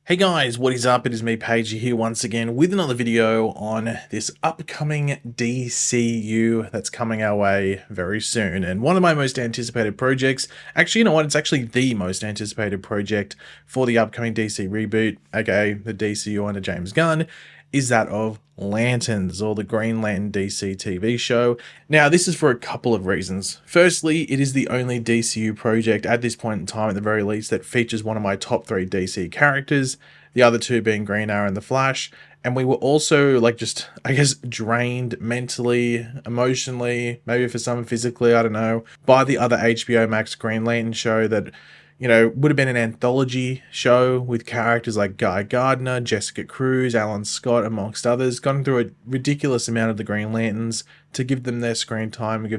Hey guys, what is up? It is me, Paige, here once again with another video on this upcoming DCU that's coming our way very soon. And one of my most anticipated projects, actually, you know what? It's actually the most anticipated project for the upcoming DC reboot, aka the DCU under James Gunn, is that of Lanterns, or the Green Lantern DCTV show. Now, this is for a couple of reasons. Firstly, it is the only DCU project at this point in time, at the very least, that features one of my top 3 DC characters, the other two being Green Arrow and the Flash. And we were also, I guess, drained mentally, emotionally, maybe for some physically, I don't know, by the other HBO Max Green Lantern show that, would have been an anthology show with characters like Guy Gardner, Jessica Cruz, Alan Scott, amongst others, gone through a ridiculous amount of the Green Lanterns to give them their screen time,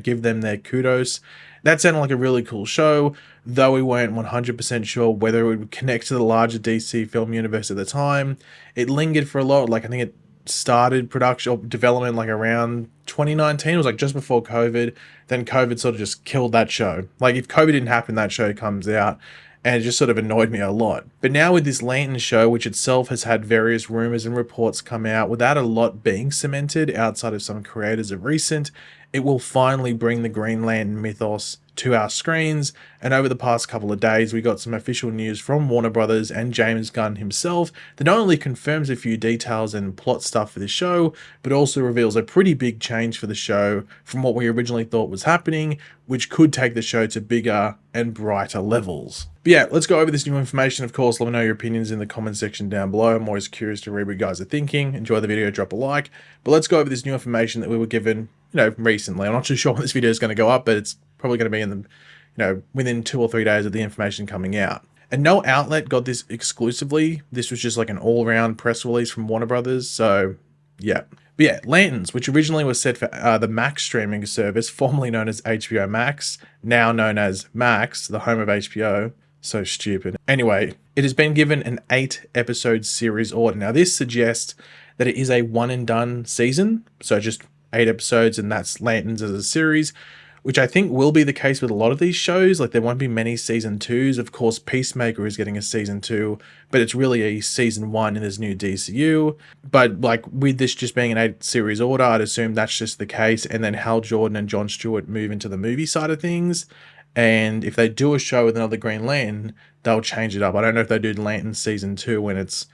give them their kudos. That sounded like a really cool show, though we weren't 100% sure whether it would connect to the larger DC film universe at the time. It lingered for a lot, I think it started production or development around 2019. It was just before COVID. Then COVID sort of just killed that show. If COVID didn't happen, that show comes out, and it just sort of annoyed me a lot. But now with this Lantern show, which itself has had various rumors and reports come out without a lot being cemented outside of some creators of recent, it will finally bring the Green Lantern mythos to our screens. And over the past couple of days, we got some official news from Warner Brothers and James Gunn himself that not only confirms a few details and plot stuff for the show, but also reveals a pretty big change for the show from what we originally thought was happening, which could take the show to bigger and brighter levels. But yeah, let's go over this new information. Of course, let me know your opinions in the comment section down below. I'm always curious to read what you guys are thinking. Enjoy the video, drop a like. But let's go over this new information that we were given, recently. I'm not too sure when this video is going to go up, but it's probably going to be in the, within 2 or 3 days of the information coming out. And no outlet got this exclusively. This was just an all-round press release from Warner Brothers. So yeah. But yeah, Lanterns, which originally was set for the Max streaming service, formerly known as HBO Max, now known as Max, the home of HBO. So stupid. Anyway, it has been given an 8-episode series order. Now, this suggests that it is a one-and-done season. So just 8 episodes, and that's Lanterns as a series, which I think will be the case with a lot of these shows. There won't be many season 2s. Of course, Peacemaker is getting a season 2, but it's really a season 1 in this new DCU. But with this just being an 8-series order, I'd assume that's just the case. And then Hal Jordan and Jon Stewart move into the movie side of things. And if they do a show with another Green Lantern, they'll change it up. I don't know if they do Lantern season 2 when it's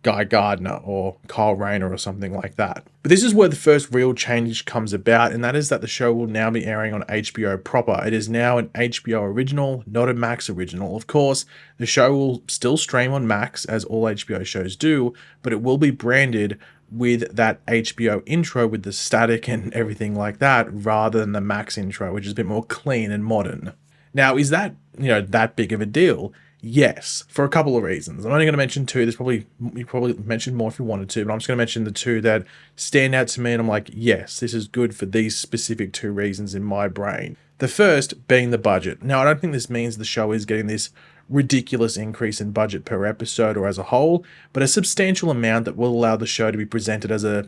Guy Gardner or Kyle Rayner or something like that. But this is where the first real change comes about, and that is that the show will now be airing on HBO proper. It is now an HBO original, not a Max original. Of course, the show will still stream on Max, as all HBO shows do, but it will be branded with that HBO intro with the static and everything like that, rather than the Max intro, which is a bit more clean and modern. Now, is that, that big of a deal? Yes, for a couple of reasons. I'm only going to mention 2. You probably mentioned more if you wanted to, but I'm just going to mention the 2 that stand out to me, and I'm like, yes, this is good for these specific 2 reasons in my brain. The first being the budget. Now, I don't think this means the show is getting this ridiculous increase in budget per episode or as a whole, but a substantial amount that will allow the show to be presented as a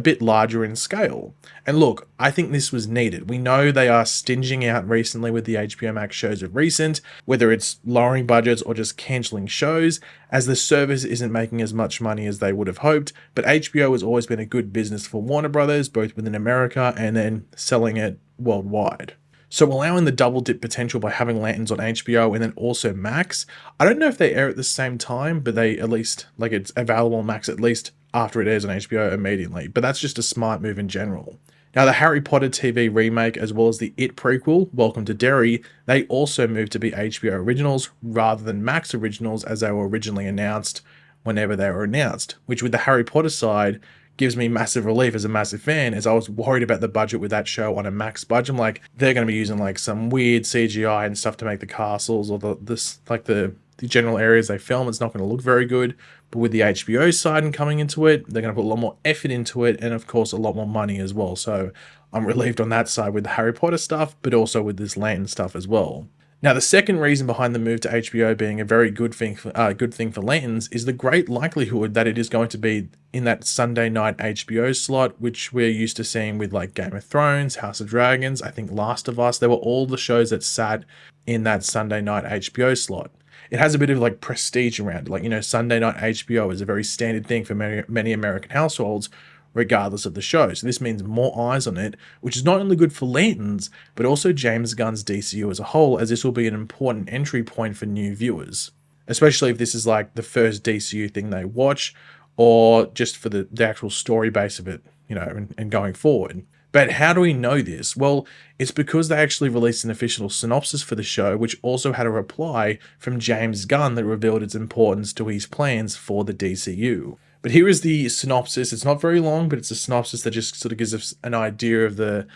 bit larger in scale. And look, I think this was needed. We know they are stinging out recently with the HBO Max shows of recent, whether it's lowering budgets or just cancelling shows, as the service isn't making as much money as they would have hoped. But HBO has always been a good business for Warner Brothers, both within America and then selling it worldwide. So allowing the double dip potential by having Lanterns on HBO and then also Max, I don't know if they air at the same time, but they at least, it's available on Max at least after it airs on HBO immediately. But that's just a smart move in general. Now, the Harry Potter TV remake, as well as the It prequel, Welcome to Derry, they also moved to be HBO originals rather than Max originals as they were originally announced whenever they were announced, which with the Harry Potter side gives me massive relief as a massive fan, as I was worried about the budget with that show on a Max budget. I'm like, they're going to be using some weird CGI and stuff to make the castles or the general areas they film. It's not going to look very good. But with the HBO side and coming into it, they're going to put a lot more effort into it, and of course a lot more money as well. So I'm relieved on that side with the Harry Potter stuff, but also with this Lantern stuff as well. Now, the second reason behind the move to HBO being a very good thing for Lanterns is the great likelihood that it is going to be in that Sunday night HBO slot, which we're used to seeing with Game of Thrones, House of Dragons, I think Last of Us. They were all the shows that sat in that Sunday night HBO slot. it has a bit of like prestige around it. Like, Sunday night HBO is a very standard thing for many American households, regardless of the show. So this means more eyes on it, which is not only good for Lanterns, but also James Gunn's DCU as a whole, as this will be an important entry point for new viewers, especially if this is like the first DCU thing they watch, or just for the actual story base of it, and going forward. But how do we know this? Well, it's because they actually released an official synopsis for the show, which also had a reply from James Gunn that revealed its importance to his plans for the DCU. But here is the synopsis. It's not very long, but it's a synopsis that just sort of gives us an idea of the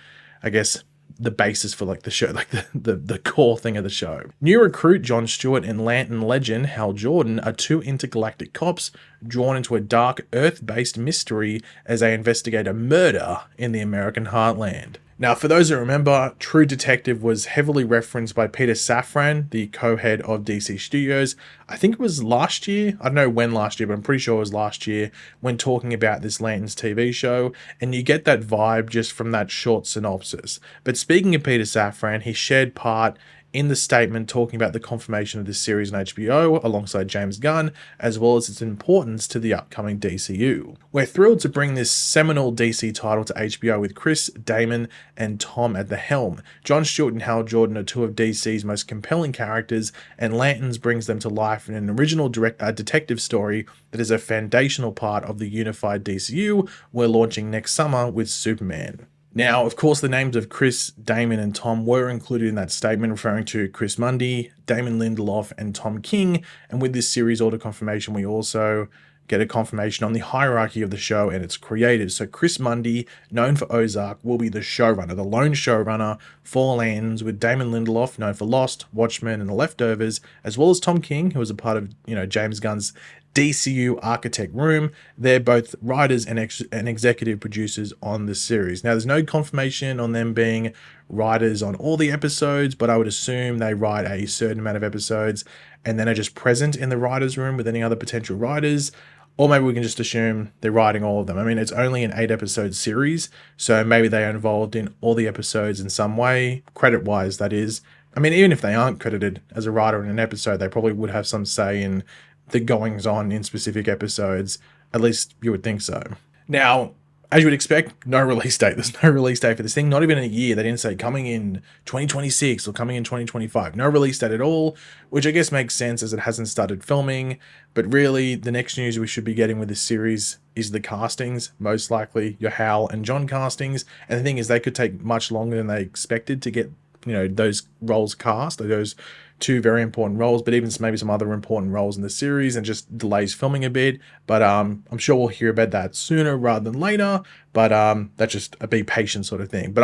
basis for like the show, like the core thing of the show. New recruit John Stewart and Lantern legend Hal Jordan are two intergalactic cops drawn into a dark Earth-based mystery as they investigate a murder in the American heartland. Now, for those that remember, True Detective was heavily referenced by Peter Safran, the co-head of DC Studios. I think it was last year. I don't know when last year, but I'm pretty sure it was last year when talking about this Lanterns TV show. And you get that vibe just from that short synopsis. But speaking of Peter Safran, he shared part in the statement talking about the confirmation of this series on HBO alongside James Gunn, as well as its importance to the upcoming DCU. We're thrilled to bring this seminal DC title to HBO with Chris, Damon, and Tom at the helm. John Stewart and Hal Jordan are two of DC's most compelling characters, and Lanterns brings them to life in an original detective story that is a foundational part of the unified DCU we're launching next summer with Superman. Now, of course, the names of Chris, Damon, and Tom were included in that statement, referring to Chris Mundy, Damon Lindelof, and Tom King. And with this series order confirmation, we also get a confirmation on the hierarchy of the show and its creators. So Chris Mundy, known for Ozark, will be the showrunner, the lone showrunner for Lanterns, with Damon Lindelof, known for Lost, Watchmen, and The Leftovers, as well as Tom King, who was a part of, James Gunn's DCU architect room. They're both writers and executive producers on the series. Now, there's no confirmation on them being writers on all the episodes, but I would assume they write a certain amount of episodes and then are just present in the writers' room with any other potential writers. Or maybe we can just assume they're writing all of them. I mean, it's only an 8-episode series, so maybe they are involved in all the episodes in some way, credit-wise, that is. I mean, even if they aren't credited as a writer in an episode, they probably would have some say in the goings-on in specific episodes. At least you would think so. Now, as you would expect, no release date. There's no release date for this thing. Not even a year. They didn't say coming in 2026 or coming in 2025. No release date at all, which I guess makes sense as it hasn't started filming. But really, the next news we should be getting with this series is the castings. Most likely your Hal and John castings. And the thing is, they could take much longer than they expected to get, those roles cast, or those two very important roles, but even maybe some other important roles in the series, and just delays filming a bit. But I'm sure we'll hear about that sooner rather than later. But that's just a be patient sort of thing. But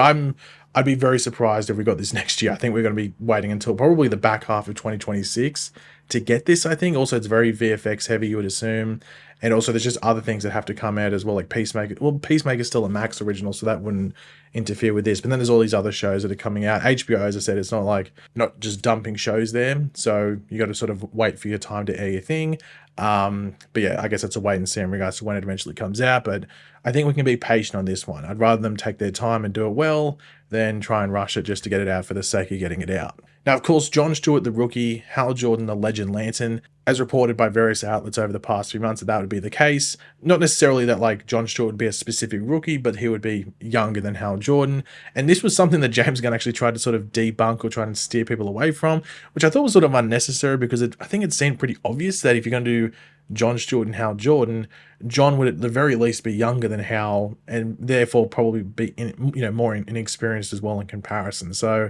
I'd be very surprised if we got this next year. I think we're going to be waiting until probably the back half of 2026 to get this, I think. Also, it's very VFX heavy, you would assume. And also, there's just other things that have to come out as well, like Peacemaker. Well, Peacemaker's still a Max original, so that wouldn't interfere with this. But then there's all these other shows that are coming out. HBO, as I said, it's not just dumping shows there. So you got to sort of wait for your time to air your thing. But yeah, I guess it's a wait and see in regards to when it eventually comes out. But I think we can be patient on this one. I'd rather them take their time and do it well than try and rush it just to get it out for the sake of getting it out. Now, of course, John Stewart, the rookie, Hal Jordan, the legend Lantern, as reported by various outlets over the past few months, that would be the case. Not necessarily that like John Stewart would be a specific rookie, but he would be younger than Hal Jordan. And this was something that James Gunn actually tried to sort of debunk or try and steer people away from, which I thought was sort of unnecessary, because I think it seemed pretty obvious that if you're going to do John Stewart and Hal Jordan, John would at the very least be younger than Hal, and therefore probably be more inexperienced as well in comparison. So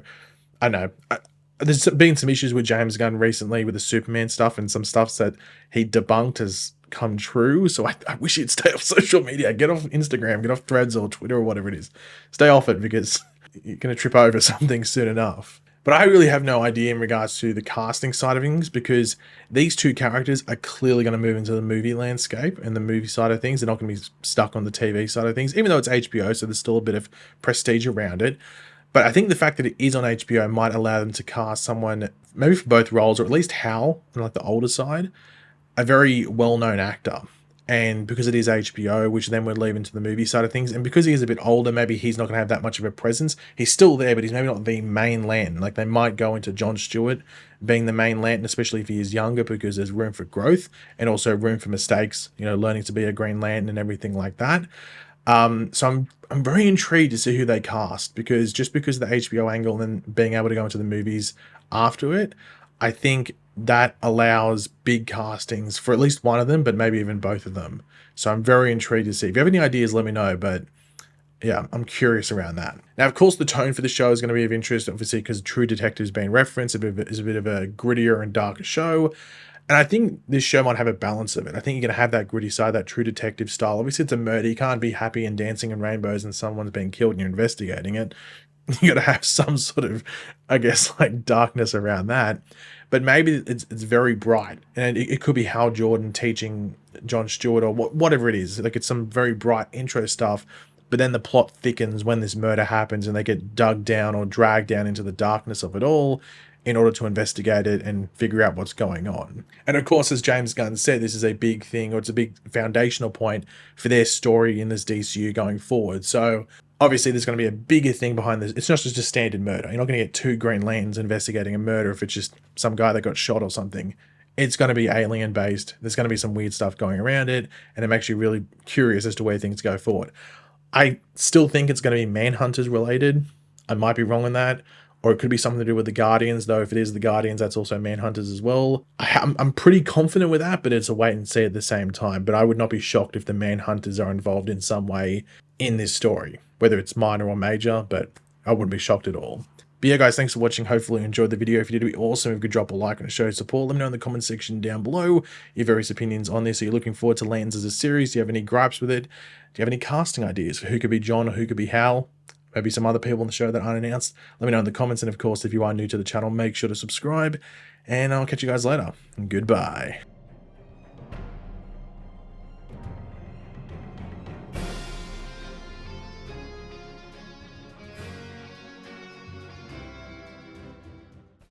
I don't know. There's been some issues with James Gunn recently with the Superman stuff, and some stuff that he debunked has come true. So I wish he'd stay off social media. Get off Instagram, get off Threads or Twitter or whatever it is. Stay off it, because you're going to trip over something soon enough. But I really have no idea in regards to the casting side of things, because these two characters are clearly going to move into the movie landscape and the movie side of things. They're not going to be stuck on the TV side of things, even though it's HBO, so there's still a bit of prestige around it. But I think the fact that it is on HBO might allow them to cast someone, maybe for both roles, or at least Hal, on like the older side, a very well-known actor. And because it is HBO, which then would leave into the movie side of things, and because he is a bit older, maybe he's not going to have that much of a presence. He's still there, but he's maybe not the main Lantern. Like, they might go into Jon Stewart being the main Lantern, especially if he is younger, because there's room for growth and also room for mistakes, you know, learning to be a Green Lantern and everything like that. So I'm very intrigued to see who they cast, because just because of the HBO angle and then being able to go into the movies after it, I think that allows big castings for at least one of them, but maybe even both of them. So I'm very intrigued to see. If you have any ideas, let me know. But yeah, I'm curious around that. Now, of course, the tone for the show is going to be of interest, obviously, because True Detective's being referenced. It's a bit of a grittier and darker show. And I think this show might have a balance of it. I think you're going to have that gritty side, that True Detective style. Obviously, it's a murder. You can't be happy and dancing in rainbows and someone's being killed and you're investigating it. You got to have some sort of, I guess, like darkness around that. But maybe it's very bright, and it could be Hal Jordan teaching Jon Stewart or whatever it is. Like, it's some very bright intro stuff, but then the plot thickens when this murder happens and they get dug down or dragged down into the darkness of it all in order to investigate it and figure out what's going on. And of course, as James Gunn said, this is a big thing, or it's a big foundational point for their story in this DCU going forward. So obviously there's going to be a bigger thing behind this. It's not just a standard murder. You're not going to get two Green Lanterns investigating a murder if it's just some guy that got shot or something. It's going to be alien based. There's going to be some weird stuff going around it, and it makes you really curious as to where things go forward. I still think it's going to be Manhunters related. I might be wrong on that. Or it could be something to do with the Guardians, though. If it is the Guardians, that's also Manhunters as well. I'm pretty confident with that, but it's a wait and see at the same time. But I would not be shocked if the Manhunters are involved in some way in this story, whether it's minor or major, but I wouldn't be shocked at all. But yeah, guys, thanks for watching. Hopefully you enjoyed the video. If you did, it'd be awesome if you could drop a like and show support. Let me know in the comment section down below your various opinions on this. Are you looking forward to Lanterns as a series? Do you have any gripes with it? Do you have any casting ideas for who could be Jon or who could be Hal? Maybe some other people on the show that aren't announced. Let me know in the comments. And of course, if you are new to the channel, make sure to subscribe. And I'll catch you guys later. Goodbye.